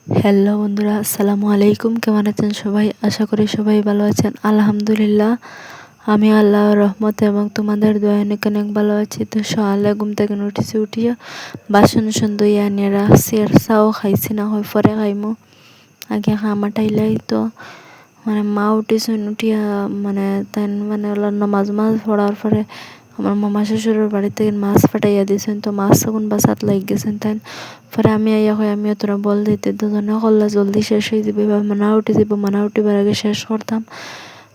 Hello বন্ধুরা, আসসালামু আলাইকুম। কেমন আছেন সবাই? আশা করি সবাই ভালো আছেন। আলহামদুলিল্লাহ, আমি আল্লাহর রহমতে এবং তোমাদের দোয়ায় অনেক অনেক ভালো আছি। তো সকালে ঘুম থেকে উঠিয়া বাসন ধুইয়া নিয়ে রাখছি, আর চাও খাইছি না, হয় পরে খাইমু। আগে খামাটাইলাই তো মা উঠিয়া তাই ওলা নামাজ পড়ার পরে আমার মামা শ্বশুরের বাড়ি থেকে মাছ পাঠাইয়া দিয়েছেন। তো মাছ তখন বাসাত লাগ গেছেন তাই। পরে আমি আইয়া হয় আমিও তোরা বল দিতে দুজনে করলে জলদি শেষ হয়ে যাবে বা মানা উঠিবার আগে শেষ করতাম।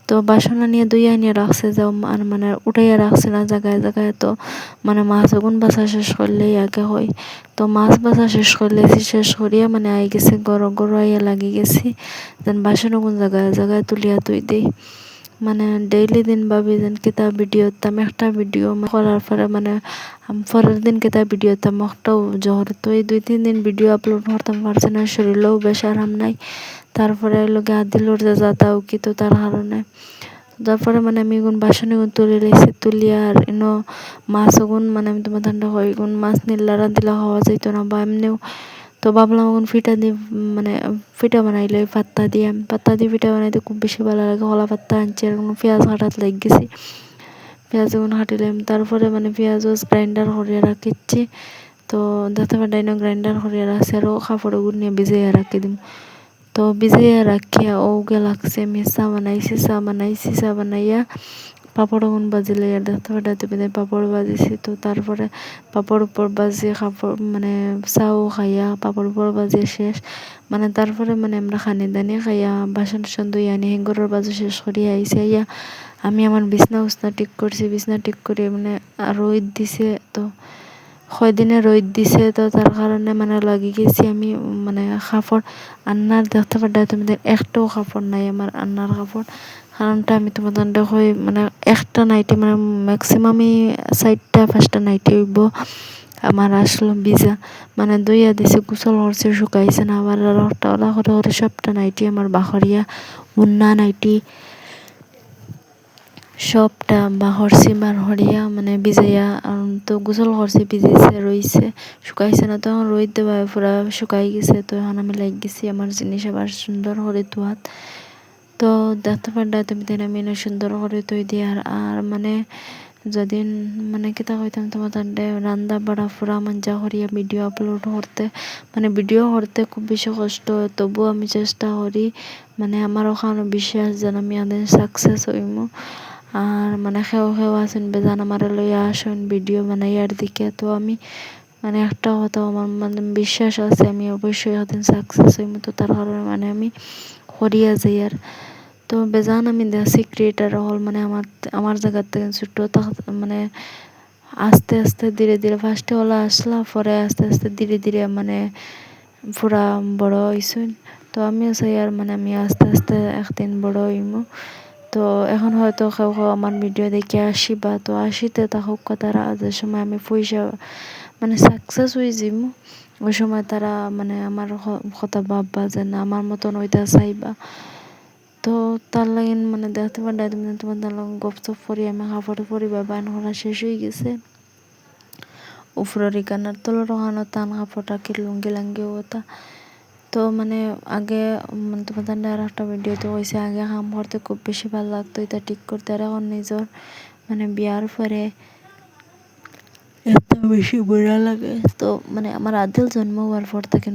তো বাসনা নিয়ে ধুইয়া নিয়ে রাখছে যাও, আর উঠাইয়া রাখছে না জায়গায় জায়গায়। তো মাছ ওগুন বাসা শেষ করলেই আগে হয়। তো মাছ বাসা শেষ করলেছি, শেষ করিয়া আই গেছি গরু আইয়া লাগি গেছি। যেন বাসন ওগুন জায়গায় জায়গায় তুলিয়া তুই দিই। ডেইলি দিন ভাবি যেন কিতা ভিডিও দিতাম, একটা ভিডিও করার পরে পরের দিন কিতা ভিডিও দিতাম একটাও জহর। তো এই 2-3 দিন ভিডিও আপলোড করতাম পারছি না, শরীরেও বেশ আরাম নাই। তারপরে লোকে আদিলোর যে যাতাও কি তো তার কারণে তারপরে আমি এগুন বাসন এগুন তুলে রেখেছি, তুলিয়া আর মাছ ওগুন আমি তোমার ঠান্ডা হয় এগুন মাছ নিল্লা রাঁধিলা খাওয়া যাইতো না বা এমনিও। তো ভাবলাম এখন ফিটা বানাইলে পাত্তা দিয়ে ফিটা বানাইতে খুব বেশি ভালো লাগে। কলা পাত্তা আনছি আর পেঁয়াজ কাটাত লাগ গেছি। পেঁয়াজ এখন কাটিলাম, তারপরে পেঁয়াজ গ্রাইন্ডার করিয়া রাখিচ্ছি। তো দেখতে পাইনো গ্রাইন্ডার করিয়া রাখছি, আরও কাপড় ওগুলো নিয়ে ভিজাইয়া রাখি দিম। তো ভিজাইয়া রাখিয়া ওকে লাগছে আমি চা বানাইয়া পাপড় ওগুন বাজিলে দেখতে পাঠাতে পাপড় বাজিছি। তো তারপরে পাপড় উপর বাজিয়ে কাপড় চাও খাইয়া পাপড় উপর বাজিয়ে শেষ। তারপরে আমরা খানি দানি খাইয়া বাসন টাসন ধুইয়া আনি হেঙ্গরের বাজু শেষ করিয়া আইসি। আইয়া আমি আমার বিছনা উছনা ঠিক করছি, বিছনা ঠিক করে রোদ দিছে। তো কয়দিনে রোদ দিছে, তো তার কারণে লাগি গেছি আমি কাপড় আন্নার দেখতে পাঠায় তোমাদের একটাও কাপড় নাই আমার আন্নার কাপড়। কারণটা আমি তোমাদের দেখো একটা নাইটি ম্যাক্সিমামই 4টা-5টা নাইটি হইব আমার আসলো ভিজা। দইয়া দিছে, গোসল করছে, শুকাইছে না, আবার ওলা করে করে সবটা নাইটি আমার বাহরিয়া উন্না নাইটি সবটা বাহরছি বার হরিয়া ভিজাইয়া। তো গোসল করছি, ভিজাইছে, রইছে, শুকাইছে না। তখন রোদ দেওয়া পুরা শুকাই গেছে। তো এখন আমি লাগ গেছি আমার জিনিস আবার সুন্দর করে ধোয়াত। তো দেখতে পারলে তুমি দিন আমি সুন্দর করে তৈ দিই। আর যদিন কিতা কইতাম তোমার রান্দা বাড়া পুরা মঞ্জা করিয়া ভিডিও আপলোড করতে ভিডিও করতে খুব বেশি কষ্ট হয়, তবুও আমি চেষ্টা করি। আমার ওখানে বিশ্বাস যেন আমি আদের সাকসেস হইমু। আর খেও আছেন বেজান আমার লইয়া আসেন ভিডিও বানাইয়ার দিকে। তো আমি একটা কথা আমার বিশ্বাস আছে আমি অবশ্যই ওদিন সাকসেস হইমু। তো তার কারণে আমি করিয়া যাই। আর তো বেজান আমি দেশি ক্রিয়েটার হল আমার জায়গার থেকে ছোট্ট আস্তে আস্তে ধীরে ধীরে ফার্স্টে হলো আসলা, পরে আস্তে আস্তে ধীরে ধীরে পুরা বড় হইছুন। তো আমিও চাই আর আমি আস্তে আস্তে একদিন বড় হইমু। তো এখন হয়তো কেউ আমার ভিডিও দেখে আসিবা, তো আসিতে থাকুক তারা। যে সময় আমি পয়সা সাকসেস হয়ে যাইমু, ওই সময় তারা আমার কথা ভাববা যে না আমার মতন ওইটা চাইবা। তো তার লাগিন দেখতে পারে তোমার গপসপ করি আমি কাপড় পরিবার বান করা শেষ হয়ে গেছে। উপরের কানার তলোর ওখানো টান কাপড় রাখি লুঙ্গি লাঙ্গি ওটা। তো আগে তোমাদের আর একটা ভিডিওতে হয়েছে আগে কাম করতে খুব বেশি ভালো লাগতো, এটা ঠিক করতে। আর এখন নিজের বিয়ার পরে এত বেশি বুড়া লাগে। তো আমার আদিল জন্ম হওয়ার পর থেকে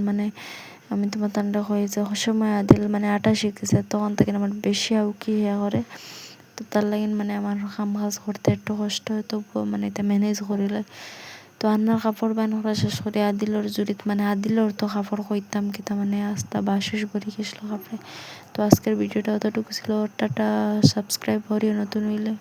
আমি তোমার তান্ডা হয়ে যে সময় আদিল 28 শিখেছে, তখন থেকে আমার বেশি আউকি ইয়া করে। তো তার লাগিন আমার কাম কাজ করতে একটু কষ্ট হয়, তবুও এটা ম্যানেজ করিলে। তো আন্নার কাপড় বান করা শেষ করে আদিলর জুড়িত আদিলর তো কাপড় কইতাম কি আস্তা বাসুস ভরি গেছিল কাপড়ে। তো আজকের ভিডিওটা অতটুকু ছিল। টাটা, সাবস্ক্রাইব করিও নতুন হইলে।